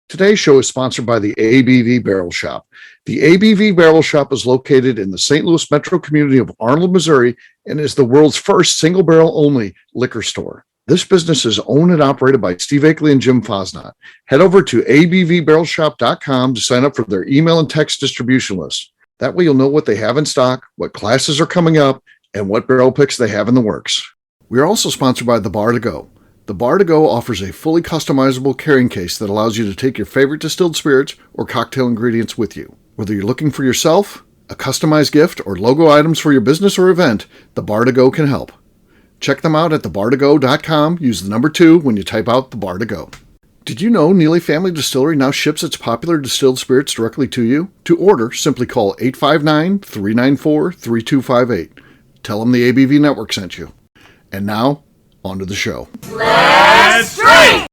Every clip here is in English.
Today's show is sponsored by the ABV Barrel Shop. The ABV Barrel Shop is located in the St. Louis metro community of Arnold, Missouri, and is the world's first single barrel only liquor store. This business is owned and operated by Steve Akeley and Jim Fosnot. Head over to abvbarrelshop.com to sign up for their email and text distribution list. That way you'll know what they have in stock, what classes are coming up, and what barrel picks they have in the works. We are also sponsored by The Bar to Go. The Bar to Go offers a fully customizable carrying case that allows you to take your favorite distilled spirits or cocktail ingredients with you. Whether you're looking for yourself, a customized gift, or logo items for your business or event, The Bar to Go can help. Check them out at thebar2go.com. Use the number 2 when you type out The Bar to Go. Did you know Neely Family Distillery now ships its popular distilled spirits directly to you? To order, simply call 859-394-3258. Tell them the ABV Network sent you. And now, on to the show. Let's drink!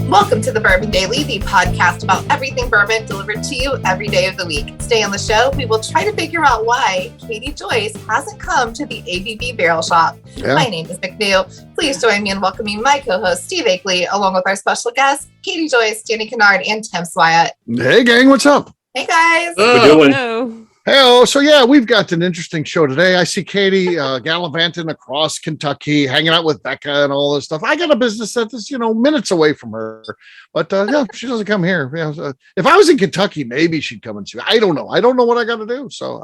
Welcome to the Bourbon Daily, the podcast about everything bourbon delivered to you every day of the week. Today on the show, we will try to figure out why Katie Joyce hasn't come to the ABV Barrel Shop. Yeah. My name is McNew. Please join me in welcoming my co-host, Steve Akeley, along with our special guests, Katie Joyce, Danny Kennard, and Tim Swyatt. Hey, gang, what's up? Hey, guys. What are we doing? Hey, so yeah, we've got an interesting show today. I see Katie gallivanting across Kentucky, hanging out with Becca and all this stuff. I got a business that is, minutes away from her, but yeah, she doesn't come here. Yeah, if I was in Kentucky, maybe she'd come and see me. I don't know. I don't know what I got to do. So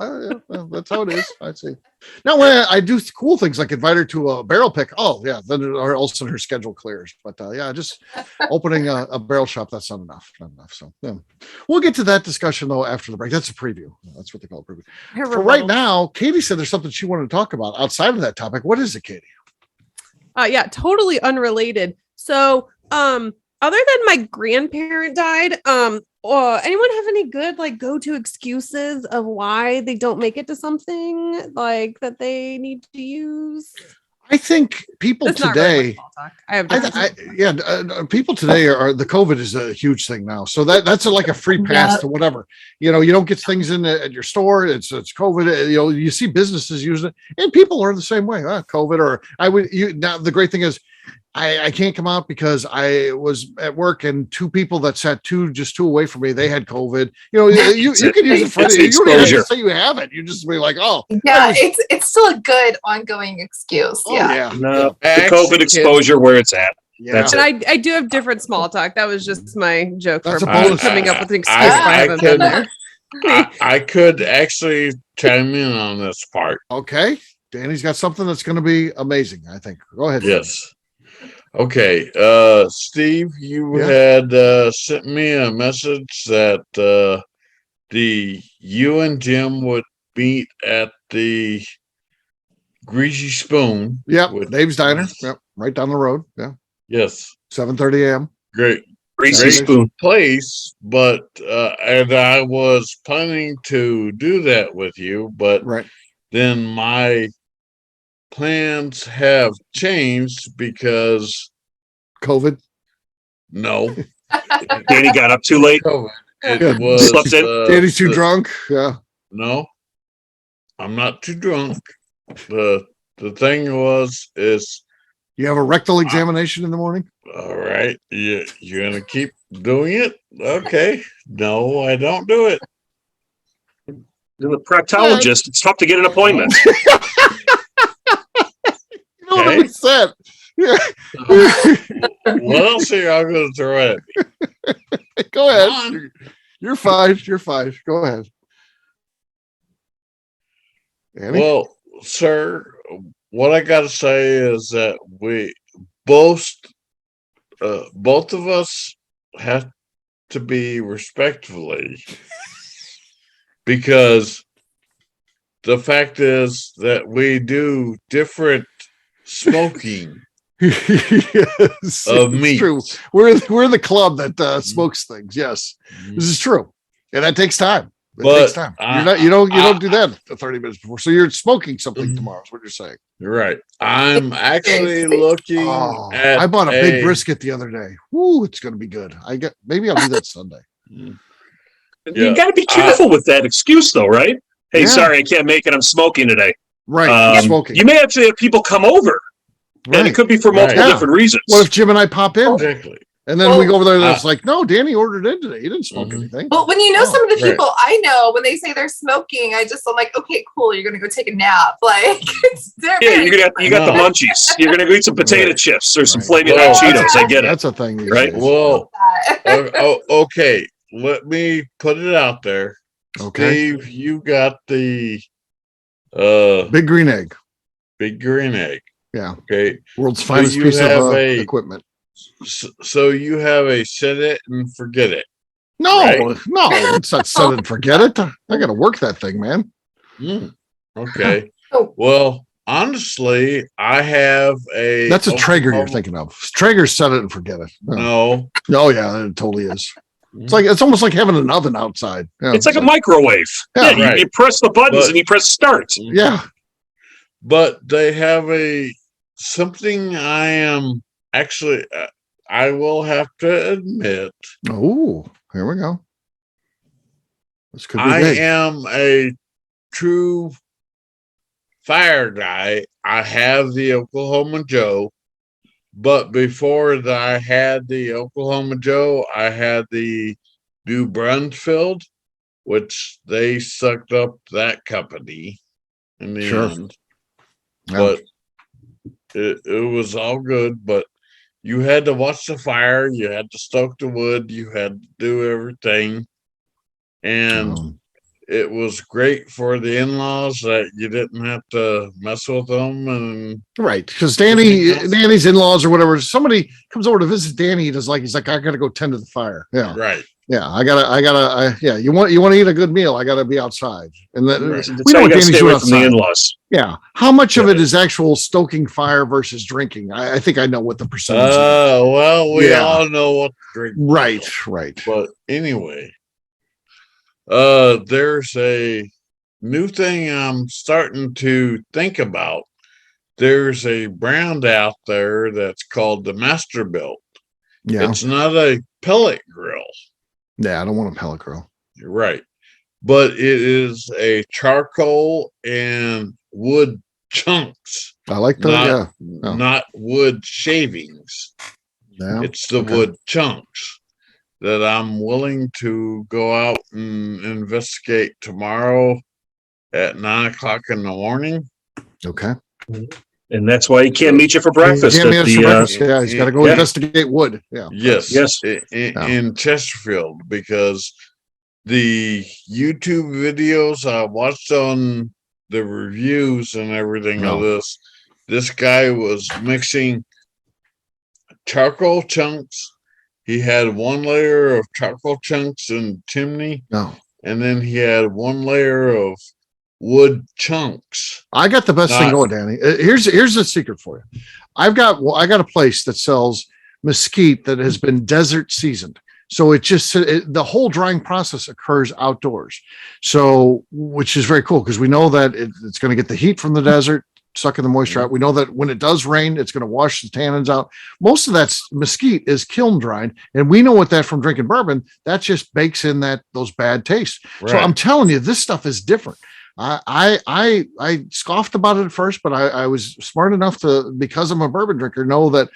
that's how it is. I see. Now, when I do cool things like invite her to a barrel pick, oh yeah, then all of a sudden her schedule clears. But yeah, just opening a barrel shop, that's not enough. So yeah. We'll get to that discussion though after the break. That's a preview. That's what they call a preview. For right now, Katie said there's something she wanted to talk about outside of that topic. What is it, Katie? Yeah, totally unrelated. So, other than my grandparent died, anyone have any good go-to excuses of why they don't make it to something that they need to use? I think people today, people today are the COVID is a huge thing now. So that's like a free pass to whatever, you don't get things in at your store. It's COVID, you see businesses use it and people are the same way. COVID or now the great thing is I can't come out because I was at work and two people that sat two away from me, they had COVID. You can use it for you don't even have to say you have it. You just be like, oh. Yeah, it's still a good ongoing excuse. Oh, yeah. No, the COVID exposure where it's at. Yeah. That's and I do have different small talk. That was just my joke for coming up with an excuse I haven't been there. I could actually chime in on this part. Okay. Danny's got something that's going to be amazing, I think. Go ahead. Yes. Okay, Steve, you had sent me a message that you and Jim would meet at the Greasy Spoon. Yep, Dave's Diner. Yep, right down the road. Yeah. Yes. 7:30 a.m. Great. Greasy Spoon place, but and I was planning to do that with you, but then my plans have changed because COVID. No, Danny got up too late. It was slept in. Danny's too drunk. Yeah. No, I'm not too drunk. The thing is you have a rectal examination in the morning. All right, you're gonna keep doing it. Okay. No, I don't do it. You're the proctologist. It's tough to get an appointment. What I said. Yeah. What else are y'all going to throw at me? Go ahead. You're fine. Go ahead. Annie? Well, sir, what I got to say is that we both of us have to be respectfully, because the fact is that we do different smoking yes, of meat. True. We're the club that smokes things. Yes, this is true, and that takes time. It takes time. You don't do that 30 minutes before. So you're smoking something tomorrow is what you're saying. You're right. I'm actually looking at I bought a big brisket the other day. Woo, it's gonna be good. Maybe I'll do that Sunday. You got to be careful with that excuse, though, right? Hey, sorry, I can't make it. I'm smoking today. Right, smoking. You may actually have people come over, and it could be for multiple different reasons. What if Jim and I pop in? Exactly. And then we go over there and it's like, no, Danny ordered in today. He didn't smoke anything. Well, when you know some of the people I know, when they say they're smoking, I'm like, okay, cool. You're going to go take a nap. Like, you got the munchies. You're going to go eat some potato chips or some flaming hot Cheetos. I get it. That's a thing. Right? Well, okay. Let me put it out there. Okay. Steve, you got the big green egg. Big green egg. Yeah. Okay. World's finest piece of equipment. So you have a set it and forget it. No, it's not set it and forget it. I got to work that thing, man. Okay. Well, honestly, I have a. That's a Traeger you're thinking of. Traeger set it and forget it. No. Oh yeah, it totally is. It's almost like having an oven outside. Yeah, it's like a microwave. Yeah, you press the buttons and you press start. Yeah. But they have something I am actually. I will have to admit. Oh, here we go. This could be I big. am a true fire guy. I have the Oklahoma Joe, but before I had the Oklahoma Joe, I had the New Brunsfield, which they sucked up that company in the end. Yeah. But it was all good, but you had to watch the fire, you had to stoke the wood, you had to do everything. And it was great for the in-laws that you didn't have to mess with them. And right, because Danny's in-laws or whatever, somebody comes over to visit Danny, he's like, I gotta go tend to the fire. Yeah. Right. Yeah, I gotta. You want to eat a good meal? I gotta be outside, and then we know what Danny's doing outside. From the in-laws. Yeah, how much of it is actual stoking fire versus drinking? I think I know what the percentage. Well, we all know what to drink. Right. But anyway, there's a new thing I'm starting to think about. There's a brand out there that's called the Masterbuilt. Yeah, it's not a pellet grill. Yeah, I don't want a pellet grill. You're right. But it is a charcoal and wood chunks. I like that. Not wood shavings. Yeah. It's the wood chunks that I'm willing to go out and investigate tomorrow at 9:00 in the morning. Okay. And that's why he can't meet you for breakfast. Yeah, he's got to go investigate wood. Yeah. Yes. In Chesterfield, because the YouTube videos I watched on the reviews and everything of this guy was mixing charcoal chunks. He had one layer of charcoal chunks in chimney. And then he had one layer of wood chunks. I got the best thing going, Danny. Here's the secret for you. I got a place that sells mesquite that has been desert seasoned. So the whole drying process occurs outdoors. So, which is very cool because we know that it's going to get the heat from the desert, sucking the moisture out. We know that when it does rain, it's going to wash the tannins out. Most of that mesquite is kiln dried, and we know what that from drinking bourbon. That just bakes in those bad tastes. Right. So I'm telling you, this stuff is different. I scoffed about it at first, but I was smart enough to, because I'm a bourbon drinker, know that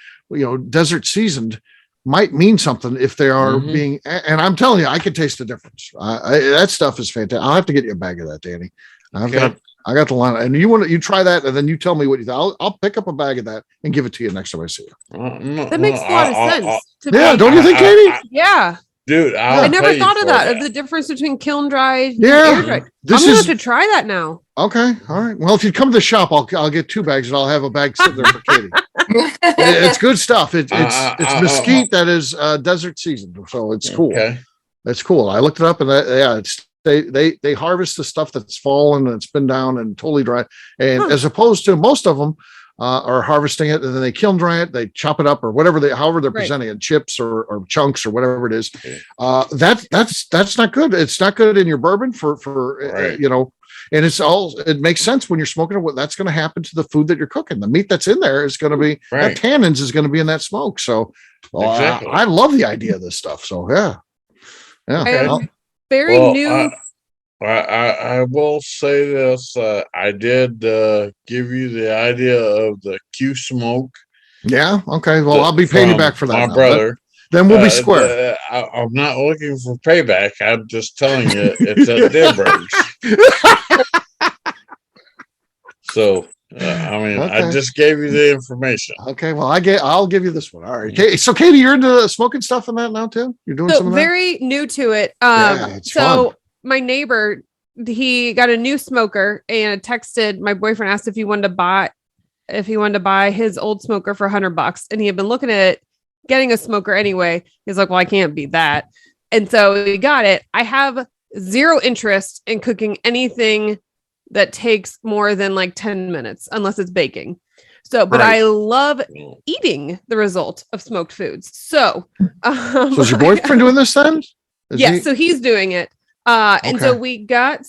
desert seasoned might mean something if they are being. And I'm telling you, I can taste the difference. That stuff is fantastic. I'll have to get you a bag of that, Danny. I got the line, and you try that, and then you tell me what you think. I'll pick up a bag of that and give it to you next time I see you. That makes a lot of sense. Don't you think, Katie? Yeah. Dude, I never thought of that. Of the difference between kiln dried and air dried. I'm gonna have to try that now. Okay, all right. Well, if you come to the shop, I'll get 2 bags, and I'll have a bag sitting there for Katie. It's good stuff. It's mesquite that is desert seasoned, so it's cool. Okay. It's cool. I looked it up, and they harvest the stuff that's fallen and it's been down and totally dry, and as opposed to most of them. are harvesting it, and then they kiln dry it, they chop it up or whatever however they're presenting it, chips or chunks or whatever it is. That's not good. It's not good in your bourbon for you know, and it makes sense when you're smoking it. That's going to happen to the food that you're cooking. The meat that's in there is going to be that tannins is going to be in that smoke. So I love the idea of this stuff. So yeah. Okay. Very new. I will say this. I did give you the idea of the Q smoke. Yeah. Okay. Well, I'll be paying you back for that. My brother. Then we'll be square. I'm not looking for payback. I'm just telling you it's at Dilberg's. So, I mean, I just gave you the information. Okay. Well, I'll give you this one. All right. Okay. So, Katie, you're into smoking stuff and that now too? You're doing some of that? Very new to it. It's fun. My neighbor, he got a new smoker and texted my boyfriend, asked if he wanted to buy his old smoker for $100, and he had been looking at getting a smoker anyway. He's like, well, I can't beat that. And so he got it. I have zero interest in cooking anything that takes more than like 10 minutes, unless it's baking. So, but I love eating the result of smoked foods. So is your boyfriend doing this then? So he's doing it. And so we got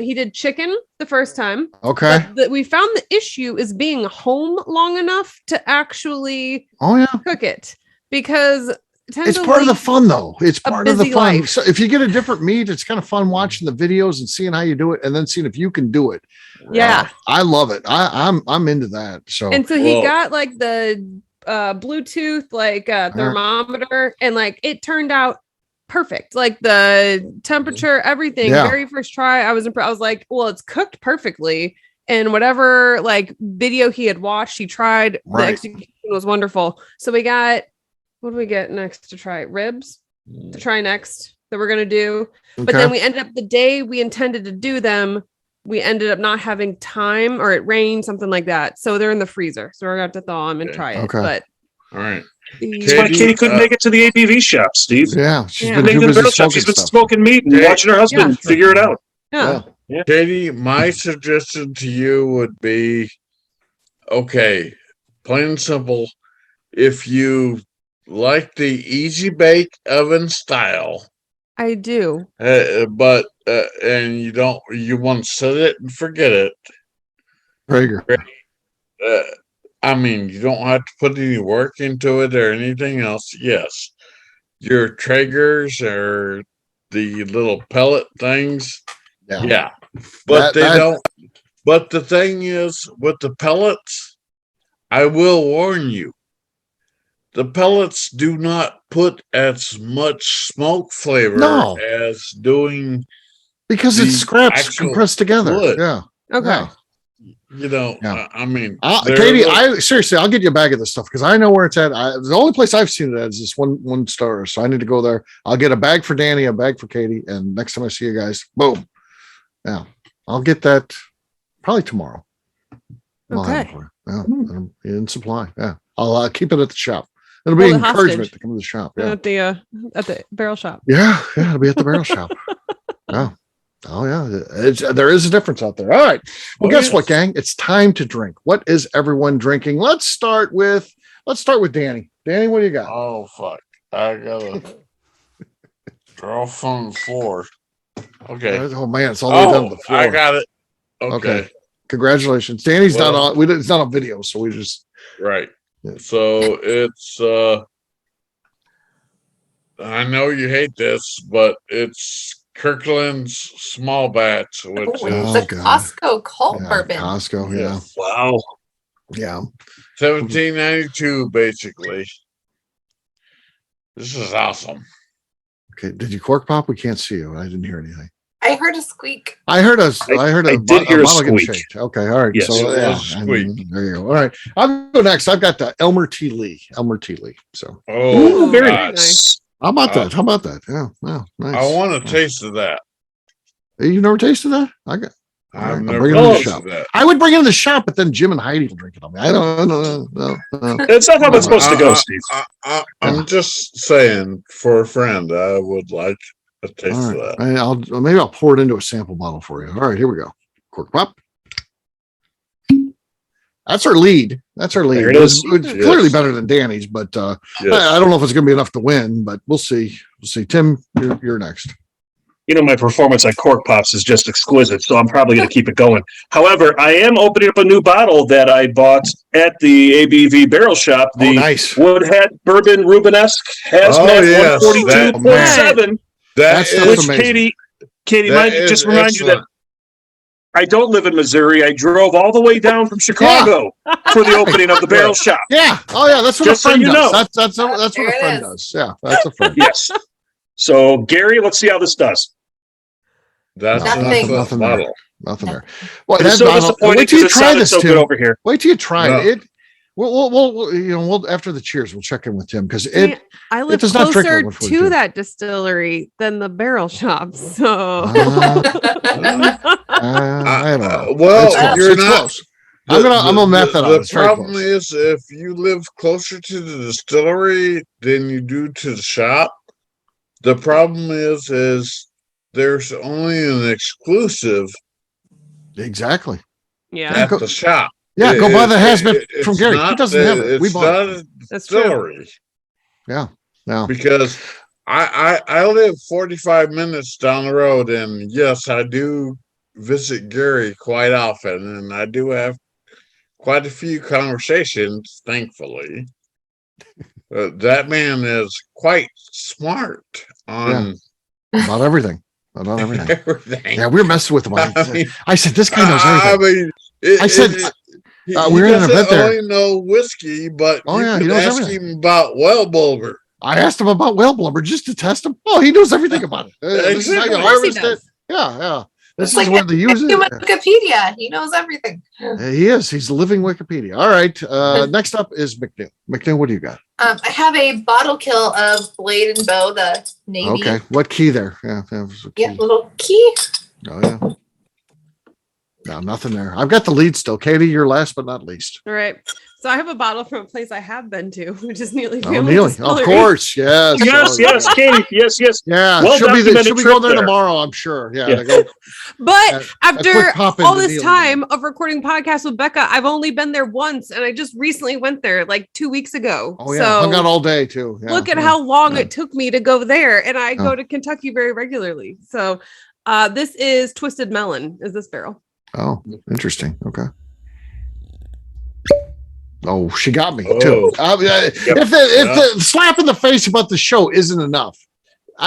he did chicken the first time. Okay. But we found the issue is being home long enough to actually cook it, because it's part of the fun though. It's part of the fun. Life. So if you get a different meat, it's kind of fun watching the videos and seeing how you do it, and then seeing if you can do it. Yeah. I love it. I'm into that. So he got like the Bluetooth thermometer, and like it turned out perfect. Like the temperature, everything. Very first try, I was impressed. I was like, well, it's cooked perfectly. And whatever like video he had watched, he tried. The execution was wonderful. So we got, what do we get next to try? Ribs to try next that we're gonna do. But then we ended up, the day we intended to do them, we ended up not having time, or it rained, something like that. So they're in the freezer. So we're gonna have to thaw them and try it. But all right. That's why Katie couldn't make it to the ABV shop, Steve. Yeah, she's been smoking meat and watching her husband figure it out. Yeah. Katie, my suggestion to you would be, okay, plain and simple. If you like the easy bake oven style, I do. But and you want to set it and forget it. Prager. I mean, you don't have to put any work into it or anything else. Yes, your Traegers or the little pellet things. Yeah. But they don't. But the thing is, with the pellets, I will warn you, the pellets do not put as much smoke flavor as doing, because it's scraps compressed together. Wood. Yeah. Okay. Yeah. You know, I mean, Katie, seriously, I'll get you a bag of this stuff because I know where it's at. The only place I've seen it at is this one store, so I need to go there. I'll get a bag for Danny, a bag for Katie, and next time I see you guys, boom, I'll get that probably tomorrow. Okay, in supply. Yeah, I'll keep it at the shop. It'll be encouragement to come to the shop. Yeah, at the barrel shop. Yeah, it'll be at the barrel shop. Yeah. Oh yeah, there is a difference out there. All right. Well, guess what, gang? It's time to drink. What is everyone drinking? Let's start with Danny. Danny, what do you got? Oh fuck! I gotta draw from the floor. Okay. Oh man, it's all the way down to the floor. I got it. Okay. Congratulations, Danny's not on. It's not on video, so we just right. Yeah. So it's. I know you hate this, but it's Kirkland's small batch, which is the Costco cult bourbon. Costco, yeah. Wow. Yeah. 1792, basically. This is awesome. Okay. Did you cork pop? We can't see you. I didn't hear anything. I heard a squeak. I heard a squeak. Okay. All right. Yes. So squeak. There you go. All right. I'll go next. I've got the Elmer T. Lee. So very nice. How about that? Yeah. Wow. Nice. I want a taste of that. You've never tasted that? I've never tasted that. I would bring it in the shop, but then Jim and Heidi will drink it on me. I don't know. That's not how it's supposed to go, Steve. I'm just saying, for a friend, I would like a taste of that. Maybe I'll pour it into a sample bottle for you. All right, here we go. Cork pop. That's our lead. There it is. It's clearly better than Danny's, but I don't know if it's going to be enough to win, but we'll see. We'll see. Tim, you're next. My performance on Cork Pops is just exquisite, so I'm probably going to keep it going. However, I am opening up a new bottle that I bought at the ABV Barrel Shop. The nice. Woodhead Bourbon Rubenesque Hazmat 142.7. That's amazing. Katie, just remind you that I don't live in Missouri. I drove all the way down from Chicago for the opening of the Barrel Shop. Yeah. Oh, yeah. That's what Just a friend so you does. know. That's what a friend does. Yeah. That's a friend. Yes. So, Gary, let's see how this does. That's nothing there. Nothing there. Well, I'm so disappointed wait till you because it try sounded this, so Tim. good over here. Wait till you try it. We'll after the cheers, we'll check in with Tim because I live does not drink closer like to that distillery than the barrel shop. So I don't know. Well, you're not. Close. I'm gonna map that out. The problem is if you live closer to the distillery than you do to the shop, the problem is there's only an exclusive. Exactly. Yeah. At the shop. Yeah, go buy the hazmat from Gary. He doesn't have it. We bought it. It's not a distillery. Yeah. No. Because I live 45 minutes down the road, and yes, I do visit Gary quite often, and I do have quite a few conversations, thankfully. That man is quite smart on about everything. About everything. Yeah, we were messing with him. I said, this guy knows everything. I said, we were in an event there. Only know whiskey, but he could knows ask everything. him about well blubber. I asked him about whale blubber just to test him. Oh, he knows everything about it. This is how you harvest it. Yeah. This is where they use it. Wikipedia. He knows everything. He is. He's a living Wikipedia. All right. Next up is McNew. McNew, what do you got? I have a bottle kill of Blade and Bow, the Navy. Okay. What key there? Yeah, little key. Oh, yeah. No, nothing there. I've got the lead still. Katie, you're last but not least. All right. So I have a bottle from a place I have been to, which is Neely Oh, Family Neely. Distillery. Of course. Yes. Yes, Katie. Yes. Yeah. Well, she'll be going there tomorrow, I'm sure. Yeah. But after all this Neely. time of recording podcasts with Becca, I've only been there once, and I just recently went there like 2 weeks ago. Oh, yeah. So Hung out all day, too. Yeah, look at how long it took me to go there, and I go to Kentucky very regularly. So this is Twisted Melon, is this barrel. Oh, interesting. Okay. Oh, she got me too. If the slap in the face about the show isn't enough,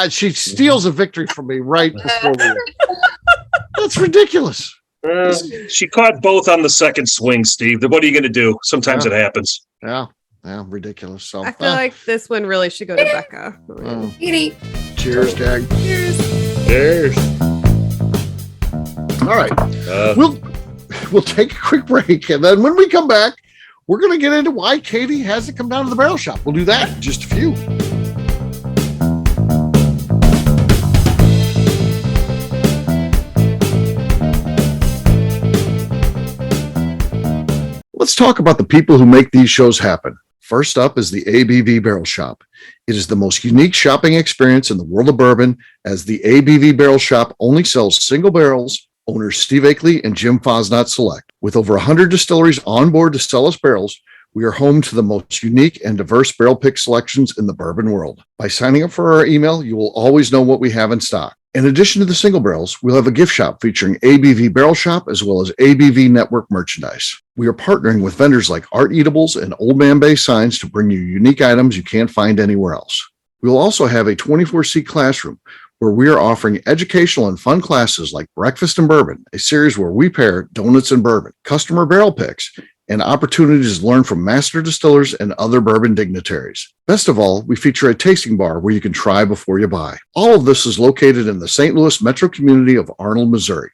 she steals a victory from me right before we. That's ridiculous. She caught both on the second swing, Steve. What are you going to do? Sometimes it happens. Yeah, ridiculous. So I feel like this one really should go to Becca. Cheers, Jag. Cheers. All right, we'll take a quick break, and then when we come back, we're going to get into why Katie hasn't come down to the barrel shop. We'll do that in just a few. Let's talk about the people who make these shows happen. First up is the ABV Barrel Shop. It is the most unique shopping experience in the world of bourbon, as the ABV Barrel Shop only sells single barrels. Owners Steve Akeley and Jim Fosnot select. With over 100 distilleries on board to sell us barrels, we are home to the most unique and diverse barrel pick selections in the bourbon world. By signing up for our email, you will always know what we have in stock. In addition to the single barrels, we'll have a gift shop featuring ABV Barrel Shop as well as ABV Network merchandise. We are partnering with vendors like Art Eatables and Old Man Bay Signs to bring you unique items you can't find anywhere else. We will also have a 24-seat classroom where we are offering educational and fun classes like Breakfast and Bourbon, a series where we pair donuts and bourbon, customer barrel picks, and opportunities to learn from master distillers and other bourbon dignitaries. Best of all, we feature a tasting bar where you can try before you buy. All of this is located in the St. Louis metro community of Arnold, Missouri.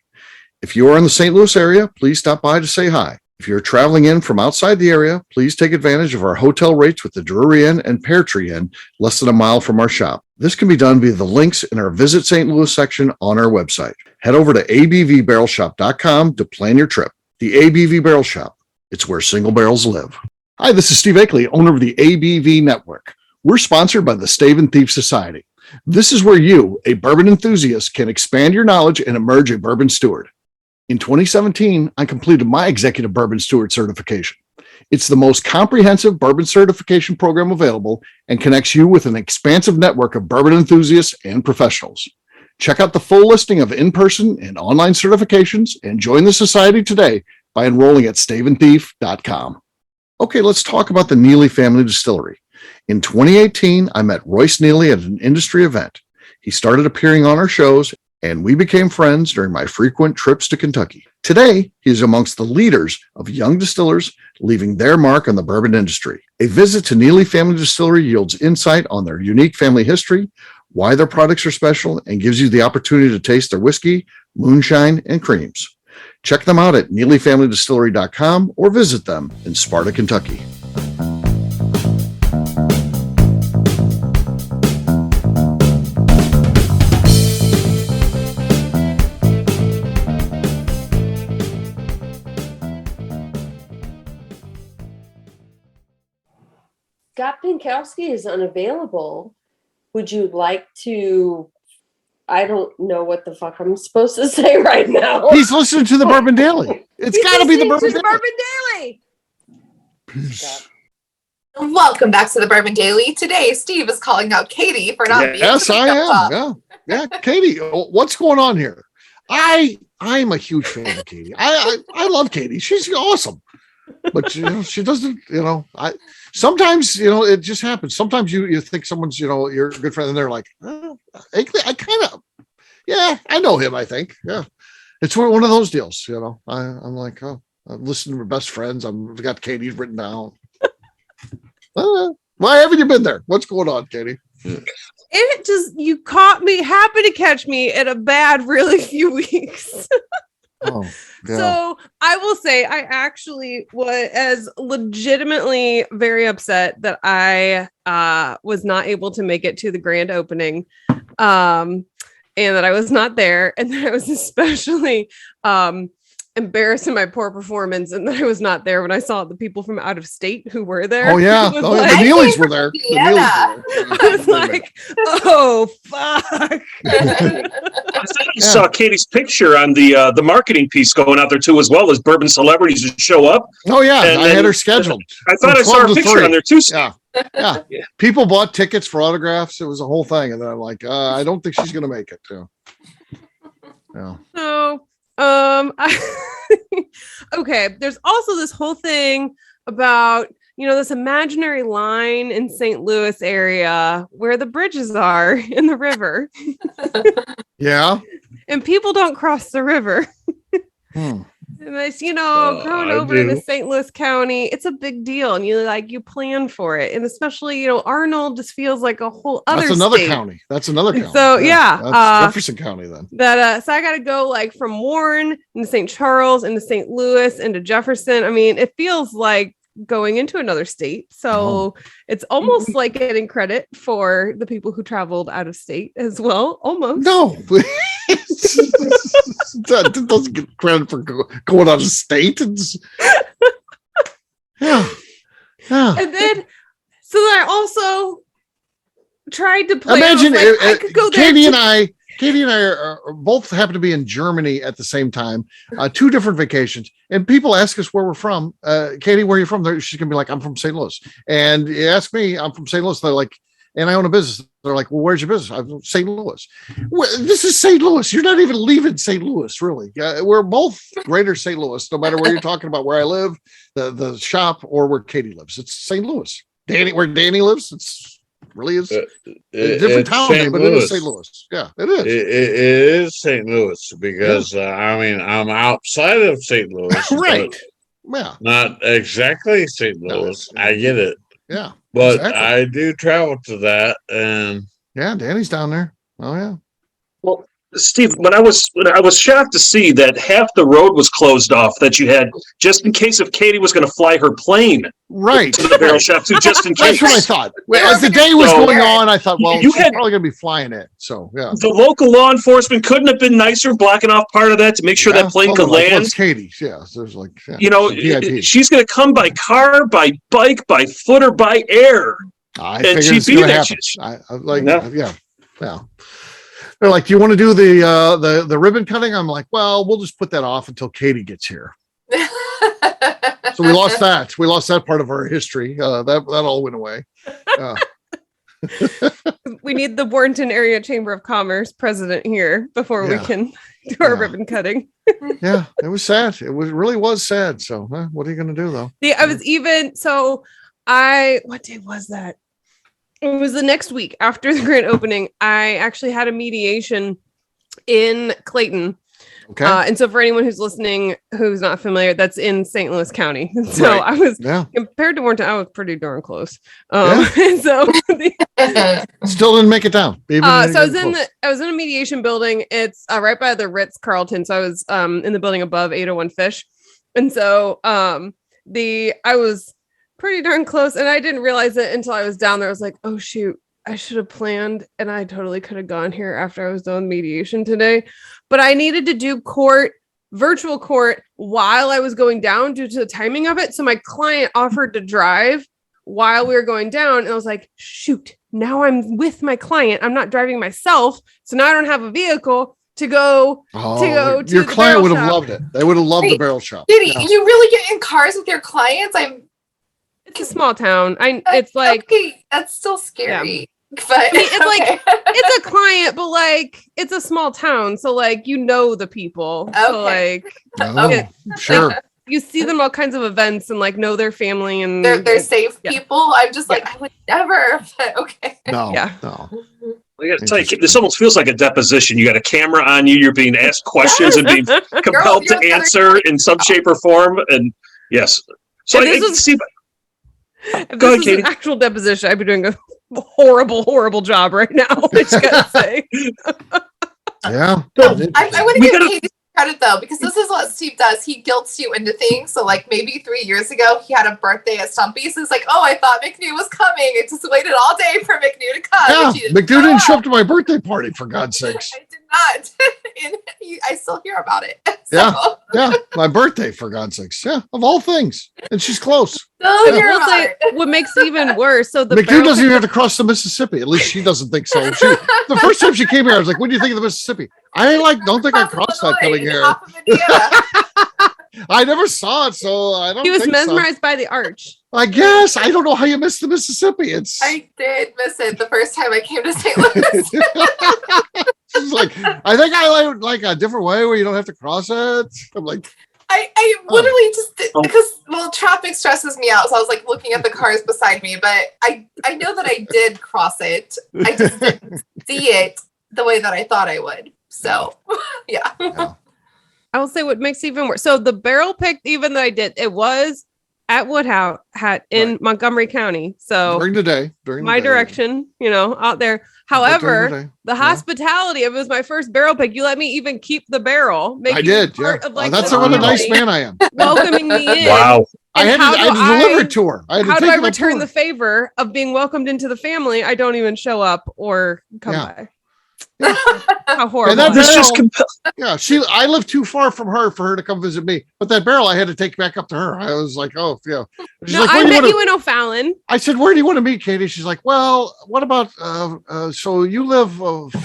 If you are in the St. Louis area, please stop by to say hi. If you're traveling in from outside the area, please take advantage of our hotel rates with the Drury Inn and Pear Tree Inn, less than a mile from our shop. This can be done via the links in our Visit St. Louis section on our website. Head over to abvbarrelshop.com to plan your trip. The ABV Barrel Shop. It's where single barrels live. Hi, this is Steve Akeley, owner of the ABV Network. We're sponsored by the Stave and Thief Society. This is where you, a bourbon enthusiast, can expand your knowledge and emerge a bourbon steward. In 2017, I completed my executive bourbon steward certification. It's the most comprehensive bourbon certification program available and connects you with an expansive network of bourbon enthusiasts and professionals. Check out the full listing of in-person and online certifications and join the society today by enrolling at staveandthief.com. Okay, let's talk about the Neely Family Distillery. In 2018, I met Royce Neely at an industry event. He started appearing on our shows, and we became friends during my frequent trips to Kentucky. Today, he is amongst the leaders of young distillers leaving their mark on the bourbon industry. A visit to Neely Family Distillery yields insight on their unique family history, why their products are special, and gives you the opportunity to taste their whiskey, moonshine, and creams. Check them out at NeelyFamilyDistillery.com or visit them in Sparta, Kentucky. Scott Pinkowski is unavailable. Would you like to? I don't know what the fuck I'm supposed to say right now. He's listening to the Bourbon Daily. It's got to be the Bourbon Daily. Daily. Welcome back to the Bourbon Daily. Today, Steve is calling out Katie for not being. Yes, I am. Yeah, Katie, what's going on here? I'm a huge fan of Katie. I love Katie. She's awesome. But she doesn't. Sometimes it just happens. Sometimes you think someone's your good friend, and they're like, I kind of, I know him. I think, it's one of those deals. I'm like, I'm listening to my best friends. I've got Katie's written down. Why haven't you been there? What's going on, Katie? It just happened to catch me at a bad, really few weeks. Oh, yeah. So I will say I actually was legitimately very upset that I was not able to make it to the grand opening, and that I was not there, and that I was especially embarrassed in my poor performance, and that I was not there when I saw the people from out of state who were there. Oh yeah, the Neelys were there. I was like, oh fuck. I saw Katie's picture on the marketing piece going out there too, as well as bourbon celebrities to show up. Oh yeah, I had her scheduled. I thought I saw her picture on there too. Yeah. People bought tickets for autographs. It was a whole thing, and then I'm like, I don't think she's gonna make it too. Yeah. So okay, there's also this whole thing about this imaginary line in St. Louis area where the bridges are in the river. Yeah. And people don't cross the river. And it's, growing over into St. Louis County, it's a big deal. And you plan for it. And especially, Arnold just feels like a whole other That's another state. County. That's another county. So That's Jefferson County then. So I got to go from Warren into St. Charles into St. Louis into Jefferson. I mean, it feels like going into another state. So it's almost like getting credit for the people who traveled out of state as well. Almost. No. That doesn't get credit for going out of state. Yeah. And then, so then I also tried to play. Imagine I could go there. Katie and I are both happen to be in Germany at the same time, 2 different vacations. And people ask us where we're from. Katie, where are you from? She's going to be like, I'm from St. Louis. And you ask me, I'm from St. Louis. They're like, and I own a business. They're like, well, where's your business? I'm from St. Louis. This is St. Louis. You're not even leaving St. Louis, really. We're both greater St. Louis, no matter where you're talking about where I live, the shop, or where Katie lives. It's St. Louis. Where Danny lives, it's really is a different town name, but it is St. Louis. Yeah, it is. It is St. Louis because I'm outside of St. Louis, right? Yeah, not exactly St.Louis. I get it. Yeah, but exactly. I do travel to that, and Danny's down there. Oh yeah. Well, Steve, when I was shocked to see that half the road was closed off that you had just in case if Katie was going to fly her plane right to the barrel shop too, just in case. That's what I thought. As the day was going on, I thought, well, she's probably going to be flying it. So yeah, the local law enforcement couldn't have been nicer, blocking off part of that to make sure that plane could land. Well, it's Katie's, yeah. So there's like, she's going to come by car, by bike, by foot, or by air. And she'd be there. Yeah. They're like, do you want to do the ribbon cutting? I'm like, well, we'll just put that off until Katie gets here. So we lost that. We lost that part of our history. That all went away. We need the Warrenton Area Chamber of Commerce president here before we can do our ribbon cutting. Yeah, it was sad. It really was sad. So what are you going to do though? I was what day was that? It was the next week after the grand opening. I actually had a mediation in Clayton. Okay. And so for anyone who's listening, who's not familiar, that's in St. Louis County. So I was compared to Warrenton, I was pretty darn close. And so still didn't make it down. So I was in a mediation building. It's right by the Ritz Carlton. So I was in the building above 801 Fish. And so I was pretty darn close, and I didn't realize it until I was down there. I was like, oh shoot, I should have planned, and I totally could have gone here after I was done mediation today. But I needed to do virtual court while I was going down due to the timing of it. So my client offered to drive while we were going down. And I was like, shoot, now I'm with my client. I'm not driving myself. So now I don't have a vehicle to go to your client would have loved it. They would have loved the barrel shop. Did you really get in cars with your clients? It's a small town. It's like, okay, that's still scary. Yeah. But it's like it's a client, but like it's a small town, so like the people. Okay. So like sure. Like, you see them all kinds of events and like know their family and they're safe people. I'm just like I would never. But okay. No. I got to tell you, this almost feels like a deposition. You got a camera on you. You're being asked questions and being compelled to answer in some shape or form. And yes, so if this is an actual deposition, I'd be doing a horrible job right now. I just gotta say. Yeah. I want to give Katie credit though, because this is what Steve does. He guilts you into things. So like maybe 3 years ago, he had a birthday at Stumpy's. He's like, oh, I thought McNew was coming. I just waited all day for McNew to come. Yeah, McNew didn't show up to my birthday party, for God's sakes. I did not. And I still hear about it. So. Yeah, my birthday, for God's sakes. Yeah, of all things. And she's close. What makes it even worse? So McNew doesn't even have to cross the Mississippi. At least she doesn't think so. The first time she came here, I was like, what do you think of the Mississippi? I don't think I crossed that coming here. I never saw it, so I don't. He was mesmerized by the arch. I guess. I don't know how you missed the Mississippi. I did miss it the first time I came to St. Louis. She's like, I think I like a different way where you don't have to cross it. I'm like, I literally just because traffic stresses me out, so I was like looking at the cars beside me, but I know that I did cross it. I just didn't see it the way that I thought I would. So yeah. I will say what makes it even worse. So the barrel pick, even though I did, it was at Woodhouse in Montgomery County. So during the day, direction, out there. However, the hospitality of it was my first barrel pick. You let me even keep the barrel. I did. Yeah. That's what a nice man I am. Welcoming me in. Wow. I had to deliver it to her. How do I return the favor of being welcomed into the family? I don't even show up or come by. How horrible! I live too far from her for her to come visit me. But that barrel, I had to take back up to her. I was like, oh yeah. She's like, I met you in O'Fallon. I said, where do you want to meet, Katie? She's like, well, what about? So you live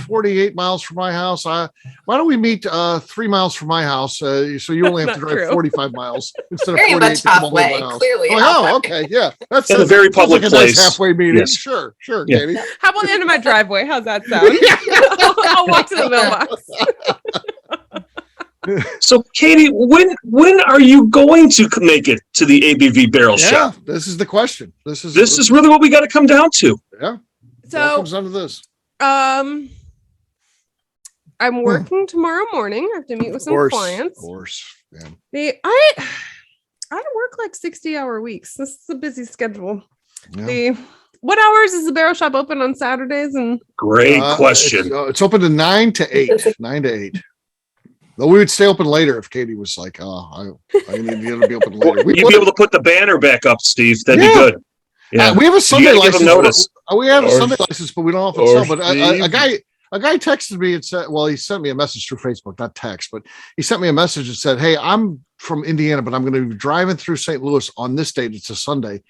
48 miles from my house. Why don't we meet 3 miles from my house? So you only have to drive 45 miles instead of 48 much halfway. Clearly, okay, yeah. That's a very public place. Nice halfway meeting. Yes. Sure, Katie. How about the end of my driveway? How's that sound? I'll walk to the mailbox. So, Katie, when are you going to make it to the ABV Barrel Shop? This is the question. This is really what we got to come down to. Yeah. So what comes down to this? I'm working tomorrow morning. I have to meet with some clients. Of course. Yeah. I work like 60-hour weeks. This is a busy schedule. Yeah. What hours is the barrel shop open on Saturdays? And great question. It's open to 9 to 8. 9 to 8. Though we would stay open later if Katie was like, I need you to be open later. You'd be able to put the banner back up, Steve. That'd be good. Yeah. We have a Sunday license. Notice. We have a Sunday license, but we don't often sell. But a guy texted me and said, well, he sent me a message through Facebook, not text, but he sent me a message and said, hey, I'm from Indiana, but I'm going to be driving through St. Louis on this date. It's a Sunday.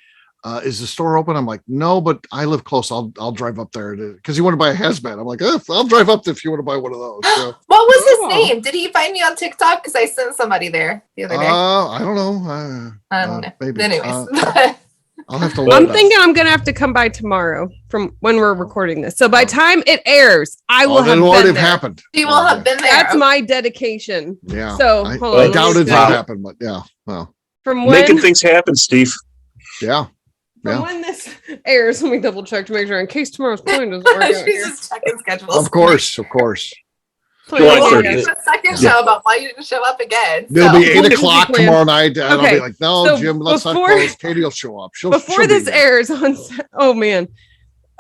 is the store open? I'm like, no, but I live close. I'll drive up there because he wanted to buy a hazmat. I'm like, I'll drive up if you want to buy one of those. So. What was his name? Did he find me on TikTok? Because I sent somebody there the other day. I don't know. I don't know. Maybe. Anyways. I'll have to I'm thinking I'm gonna have to come by tomorrow from when we're recording this. So by time it airs, I will have been there. Happened. He will have been there. That's my dedication. Yeah. So I doubt it happened, but yeah. Well, from when, making things happen, Steve. Yeah. From when this airs, let me double check to make sure in case tomorrow's plane doesn't work out. She's just checking schedules. Of course. The second show about why you didn't show up again. It'll be 8:00 tomorrow night, and I'll be like, "No, Jim, let's not close. Katie will show up." She'll this airs on. Oh man,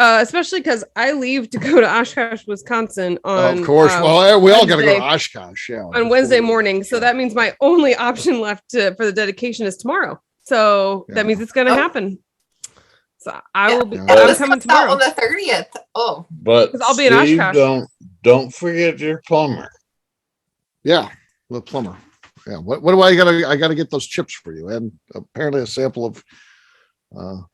especially because I leave to go to Oshkosh, Wisconsin on. Of course, well, we all got to go to Oshkosh, on Wednesday morning. So that means my only option left for the dedication is tomorrow. So that means it's going to happen. So I will be. I'm coming tomorrow on the 30th. Oh, but I'll be in Oshkosh. Don't forget your plumber. Yeah, the plumber. Yeah. What do I gotta get those chips for you? And apparently a sample of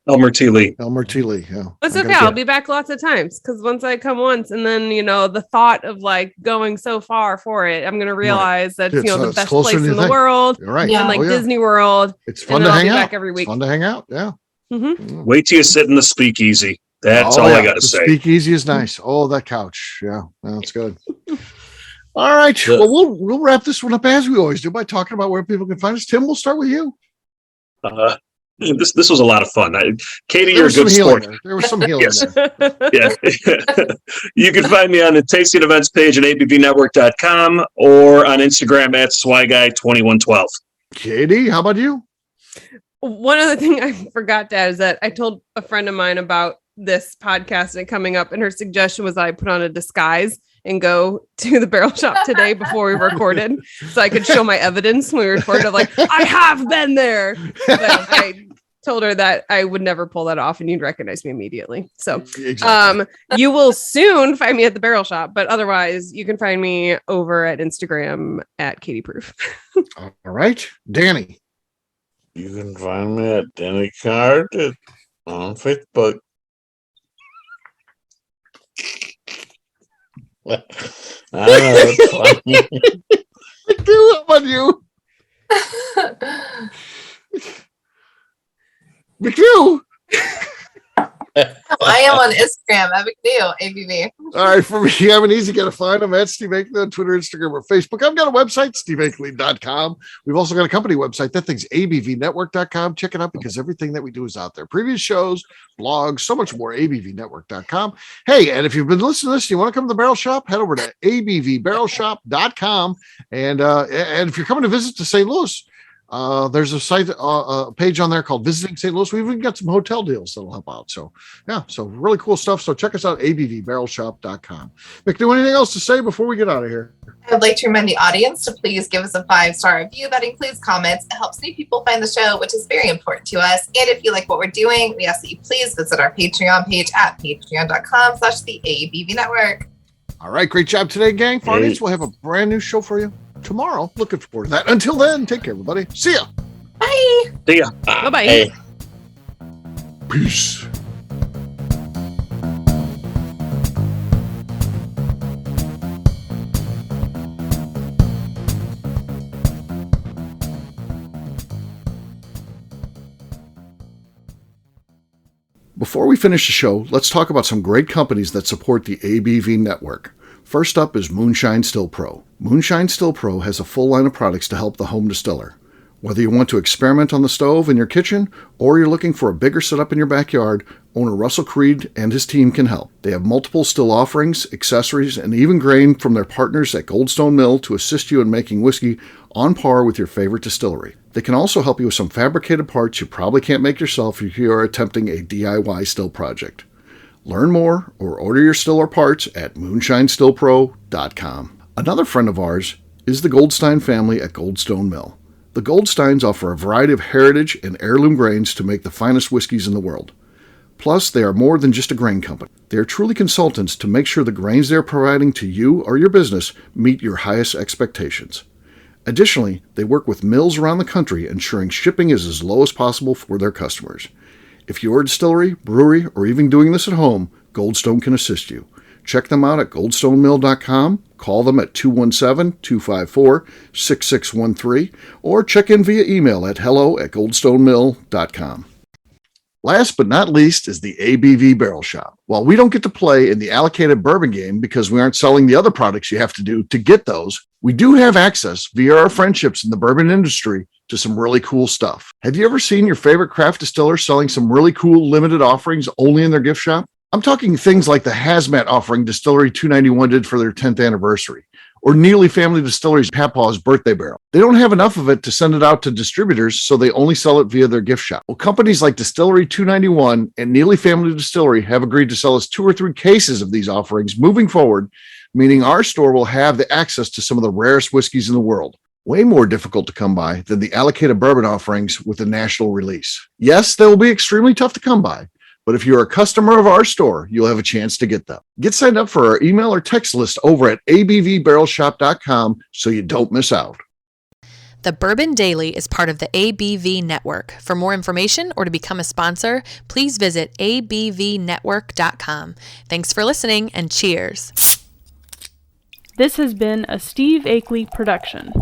Elmer T. Lee. Yeah. That's okay. I'll be back lots of times because once I come once, and then the thought of like going so far for it, I'm gonna realize that the best place in the world. You're right. And like Disney World. It's fun to hang out. Back every week. It's fun to hang out. Yeah. Mm-hmm. Wait till you sit in the speakeasy. That's all I got to say. Speakeasy is nice. Oh, that couch. Yeah, that's good. All right. Well, we'll wrap this one up as we always do by talking about where people can find us. Tim, we'll start with you. This was a lot of fun. Katie, you're a good sport. There was some healing there. Yeah. You can find me on the Tasting Events page at abvnetwork.com or on Instagram at SwyGuy2112. Katie, how about you? One other thing I forgot to add is that I told a friend of mine about this podcast and it coming up, and her suggestion was I put on a disguise and go to the barrel shop today before we recorded so I could show my evidence when we recorded. I'm like, I have been there. But I told her that I would never pull that off and you'd recognize me immediately. So you will soon find me at the barrel shop, but otherwise you can find me over at Instagram at Katie Proof. All right. Danny. You can find me at Danny Card on Facebook. I know it's funny. How about you? McNew. I am on Instagram at McNew, ABV. All right, for me, I'm an easy guy to find. I'm at Steve Akeley on Twitter, Instagram, or Facebook. I've got a website, steveakeley.com. We've also got a company website. That thing's abvnetwork.com. Check it out because everything that we do is out there. Previous shows, blogs, so much more, abvnetwork.com. Hey, and if you've been listening to this and you want to come to the Barrel Shop, head over to abvbarrelshop.com. And if you're coming to visit to St. Louis, there's a site, page on there called Visiting St. Louis. We've even got some hotel deals that'll help out. So, yeah, so really cool stuff. So check us out, abvbarrelshop.com. McNew, anything else to say before we get out of here? I would like to remind the audience to please give us a 5-star review. That includes comments. It helps new people find the show, which is very important to us. And if you like what we're doing, we ask that you please visit our Patreon page at patreon.com/the ABV Network. All right, great job today, gang. Farnies, we'll have a brand new show for you tomorrow. Looking forward to that. Until then, take care, everybody. See ya. Bye. See ya. Bye-bye. Hey. Peace. Before we finish the show, let's talk about some great companies that support the ABV network. First up is Moonshine Still Pro. Moonshine Still Pro has a full line of products to help the home distiller. Whether you want to experiment on the stove in your kitchen or you're looking for a bigger setup in your backyard, owner Russell Creed and his team can help. They have multiple still offerings, accessories, and even grain from their partners at Goldstone Mill to assist you in making whiskey on par with your favorite distillery. They can also help you with some fabricated parts you probably can't make yourself if you are attempting a DIY still project. Learn more or order your still or parts at moonshinestillpro.com. Another friend of ours is the Goldstein family at Goldstone Mill. The Goldsteins offer a variety of heritage and heirloom grains to make the finest whiskeys in the world. Plus, they are more than just a grain company. They are truly consultants to make sure the grains they are providing to you or your business meet your highest expectations. Additionally, they work with mills around the country ensuring shipping is as low as possible for their customers. If you're a distillery, brewery, or even doing this at home, Goldstone can assist you. Check them out at goldstonemill.com, call them at 217-254-6613, or check in via email at hello@goldstonemill.com. Last but not least is the ABV Barrel Shop. While we don't get to play in the allocated bourbon game because we aren't selling the other products you have to do to get those, we do have access via our friendships in the bourbon industry to some really cool stuff. Have you ever seen your favorite craft distiller selling some really cool limited offerings only in their gift shop? I'm talking things like the hazmat offering Distillery 291 did for their 10th anniversary, or Neely Family Distillery's Papaw's birthday barrel. They don't have enough of it to send it out to distributors, so they only sell it via their gift shop. Well, companies like Distillery 291 and Neely Family Distillery have agreed to sell us 2 or 3 cases of these offerings moving forward, meaning our store will have the access to some of the rarest whiskeys in the world. Way more difficult to come by than the allocated bourbon offerings with a national release. Yes, they will be extremely tough to come by, but if you're a customer of our store, you'll have a chance to get them. Get signed up for our email or text list over at abvbarrelshop.com so you don't miss out. The Bourbon Daily is part of the ABV Network. For more information or to become a sponsor, please visit abvnetwork.com. Thanks for listening and cheers. This has been a Steve Akeley production.